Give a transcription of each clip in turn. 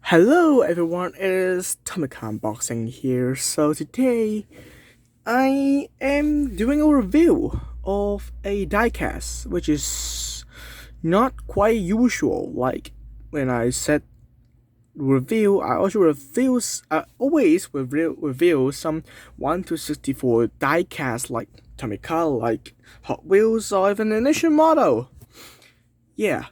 Hello everyone, it is Tommy Unboxing here. So today I am doing a review of a diecast, which is not quite usual. Like when I said review, I also always review some 1 to 64 diecast like Tomica, like Hot Wheels, or even an Edition model. Yeah,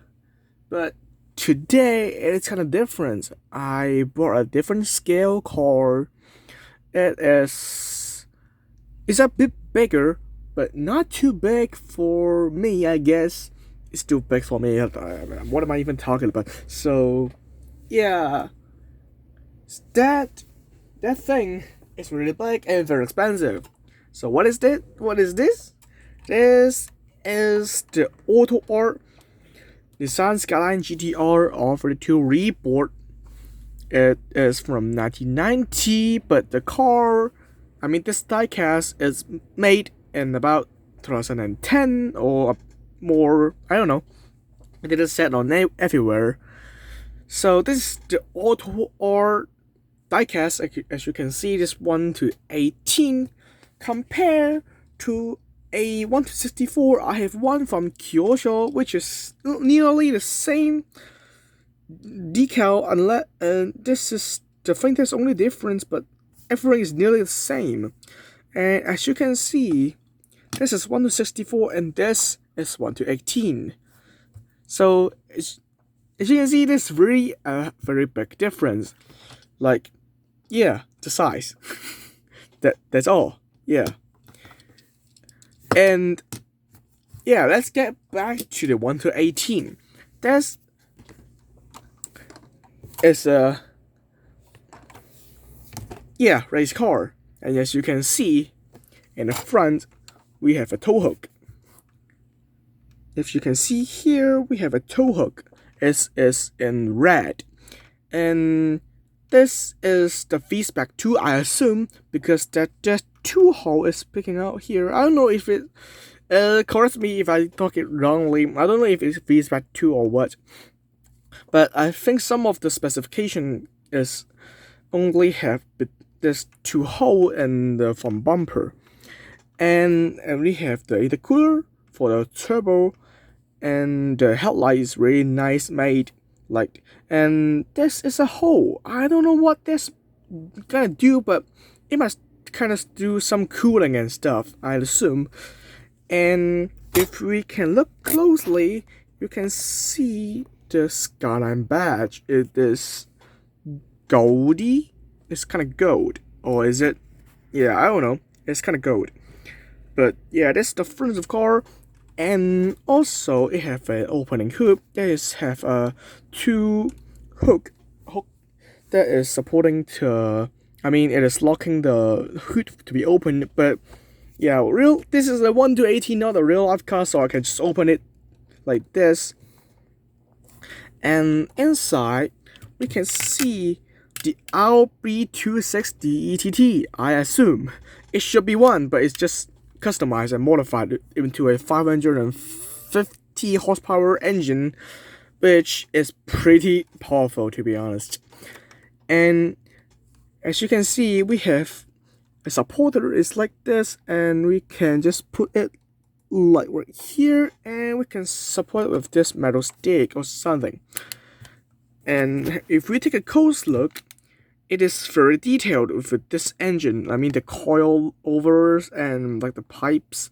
but today it's kind of different. I brought a different scale car. It's a bit bigger, but not too big for me, I guess. It's too big for me. What am I even talking about? So yeah, that thing is really big and very expensive. So what is this? What is this? This is the Autoart Nissan Skyline GTR R32 Reebok. It is from 1990, but this diecast is made in about 2010 or more. I don't know. It is set on everywhere. So this is the Autoart diecast. As you can see, this 1 to 18 compared to a 1 to 64. I have one from Kyosho, which is nearly the same decal, unless this is the thing that's only difference, but everything is nearly the same. And as you can see, this is 1 to 64 and this is 1 to 18. So as you can see, there's really a very big difference. Like, yeah, the size. That's all. Yeah. And yeah, let's get back to the 1 to 18. That's is a race car, and as you can see in the front we have a tow hook. If you can see here, we have a tow hook. It is in red, and this is the V-Spec 2, I assume, because that two hole is picking out here. I don't know if it correct me if I talk it wrongly. I don't know if it's V-Spec 2 or what, but I think some of the specification is only have this two hole in the front bumper, and we have the intercooler for the turbo, and the headlight is really nice made. Like, and this is a hole. I don't know what this gonna do, but it must kind of do some cooling and stuff, I assume. And if we can look closely, you can see the Skyline badge. It is goldy. It's kind of gold, or is it? Yeah, I don't know. It's kind of gold. But yeah, that's the front of the car, and also it have an opening hook. That is have a two hook that is supporting to. It is locking the hood to be opened. But yeah, this is a 1 to 18, not a real life car, so I can just open it like this. And inside, we can see the RB260 ETT. I assume it should be one, but it's just customized and modified into a 550 horsepower engine, which is pretty powerful, to be honest. And as you can see, we have a supporter is like this, and we can just put it like right here, and we can support it with this metal stick or something. And if we take a close look, it is very detailed with this engine. The coil overs and like the pipes,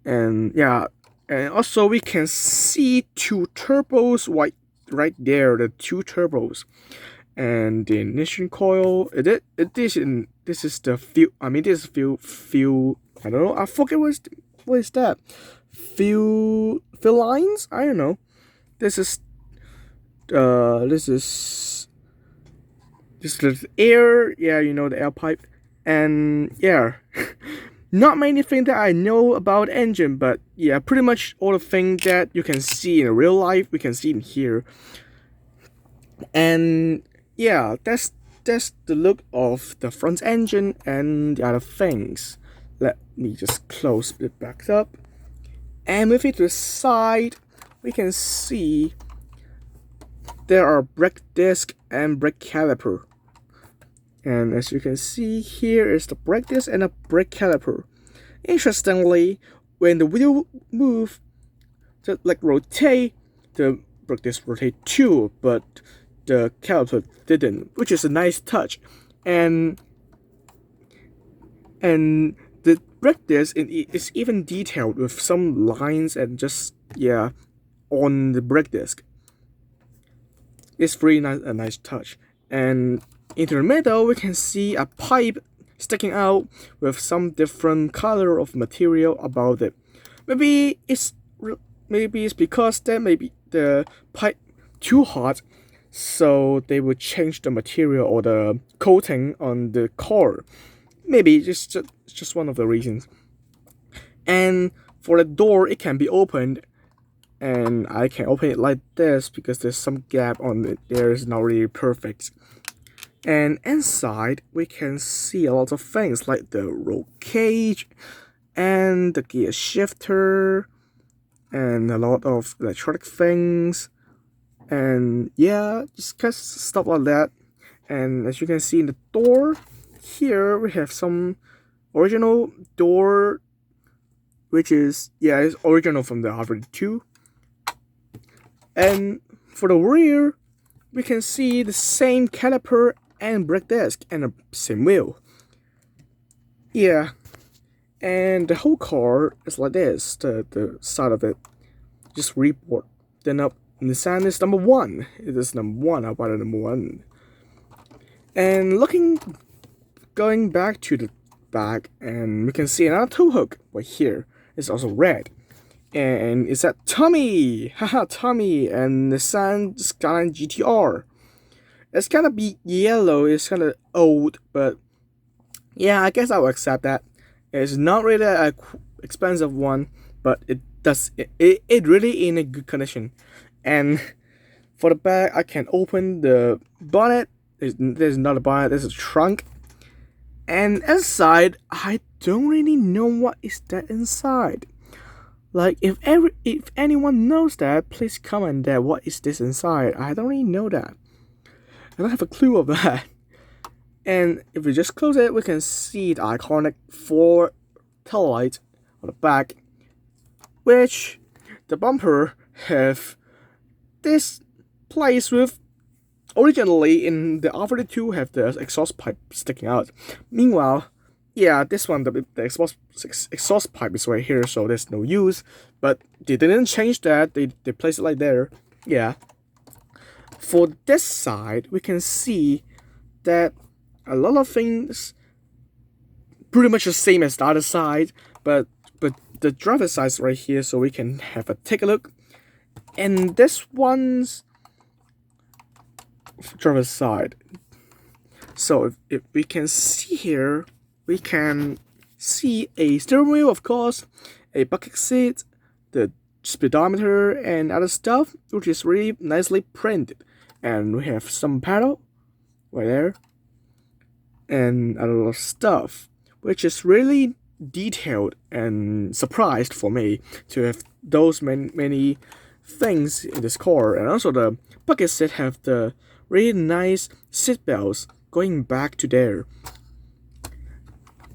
and yeah, and also we can see two turbos right there, the two turbos, and the ignition coil. This is the fuel. This is fuel. I don't know. I forget what is that? Fuel lines? I don't know. This is the air. Yeah, the air pipe, and yeah. Not many things that I know about engine, but yeah, pretty much all the things that you can see in real life, we can see in here. And yeah, that's the look of the front engine and the other things. Let me just close it back up. And moving to the side, we can see there are brake disc and brake caliper. And as you can see, here is the brake disc and a brake caliper. Interestingly, when the wheel move, to like rotate, the brake disc rotate too, but the caliper didn't, which is a nice touch. And the brake disc is even detailed with some lines and just on the brake disc. It's really nice, a nice touch. And into the middle, we can see a pipe sticking out with some different color of material about it. Maybe it's because that maybe the pipe too hot, so they would change the material or the coating on the car. Maybe just one of the reasons. And for the door, it can be opened, and I can open it like this because there's some gap on it. There is not really perfect. And inside, we can see a lot of things like the roll cage and the gear shifter and a lot of electronic things. And just stuff like that. And as you can see in the door, here we have some original door, which is, it's original from the R32. And for the rear, we can see the same caliper and brake disc and the same wheel. And the whole car is like this, the side of it, just Reebok. Then up Nissan is number 1. It is number 1, I bought it number 1. And going back to the back, and we can see another tow hook right here. It's also red. And it's at Tommy! Haha, Tommy! And Nissan Skyline GTR. It's kind of yellow, it's kind of old, but I guess I will accept that. It's not really an expensive one, but it really in a good condition. And for the back, I can open the bonnet. There's not a bonnet, there's a trunk. And inside, I don't really know what is that inside. Like, if anyone knows that, please comment that what is this inside. I don't really know that. I don't have a clue of that. And if we just close it, we can see the iconic 4 tail lights on the back, which the bumper have this place with. Originally in the R32 have the exhaust pipe sticking out. Meanwhile, this one, the exhaust pipe is right here, so there's no use. But they didn't change that. They placed it like there. For this side, we can see that a lot of things pretty much the same as the other side, but the driver's side is right here, so we can have a take a look. And this one's driver's side. So if we can see here, we can see a steering wheel, of course, a bucket seat, the speedometer, and other stuff, which is really nicely printed. And we have some pedal right there, and a lot of stuff, which is really detailed and surprised for me to have those many things in this car. And also the bucket seat have the really nice seat belts going back to there.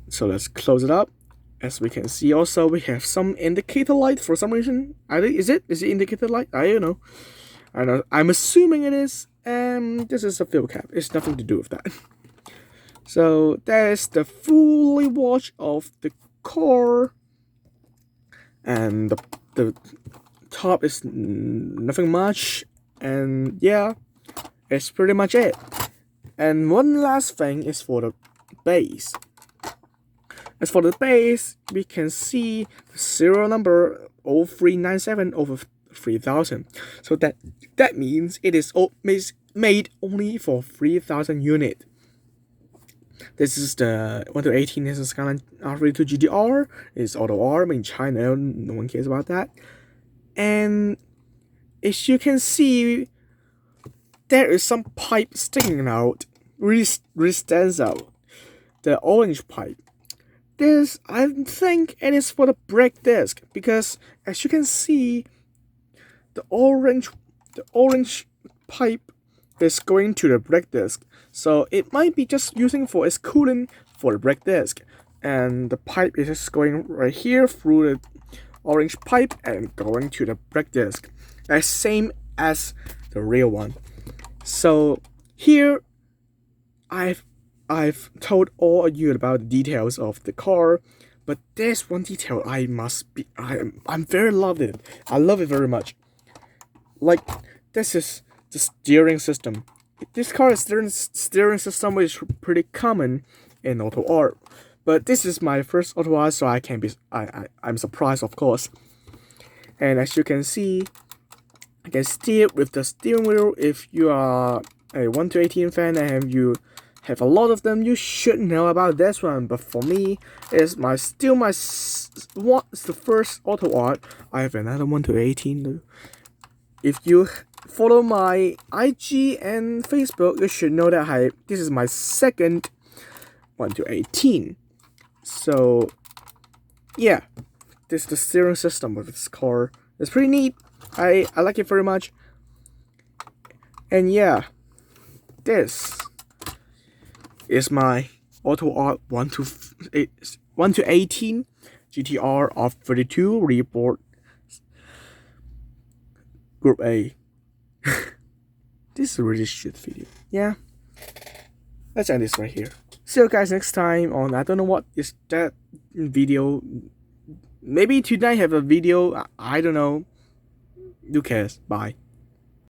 So let's close it up. As we can see, also we have some indicator light for some reason. Is it indicator light? I don't know. I'm assuming it is. And this is a fuel cap. It's nothing to do with that. So there's the fully watch of the car, and the top is nothing much. And it's pretty much it. And one last thing is for the base. As for the base, we can see the serial number 0397/3000. So that means it is made only for 3,000 units. This is the 1/18 Nissan Skyline R32 GTR. It's Autoart in China. No one cares about that. And as you can see, there is some pipe sticking out. Really stands out. The orange pipe. This, I think it is for the brake disc, because as you can see, the orange pipe is going to the brake disc, so it might be just using for its cooling for the brake disc, and the pipe is just going right here through the orange pipe and going to the brake disc, as same as the real one. So here I've told all of you about the details of the car, but there's one detail I'm very loved it. I love it very much. Like, this is the steering system. This car's steering system is pretty common in Autoart, but this is my first Autoart, so I'm surprised, of course. And as you can see, I can steer with the steering wheel. If you are a 1-18 fan and you have a lot of them, you should know about this one. But for me, it's the first Autoart. I have another 1-18. If you follow my IG and Facebook, you should know that this is my second 1-18. So yeah, this is the steering system of this car. It's pretty neat. I like it very much. And yeah, this is my Autoart 1-18 GTR R32 Reebok Group A. This is a really shit video. Yeah, let's end this right here. See you guys next time on, I don't know what is that video. Maybe tonight have a video. I don't know. Who cares? Bye.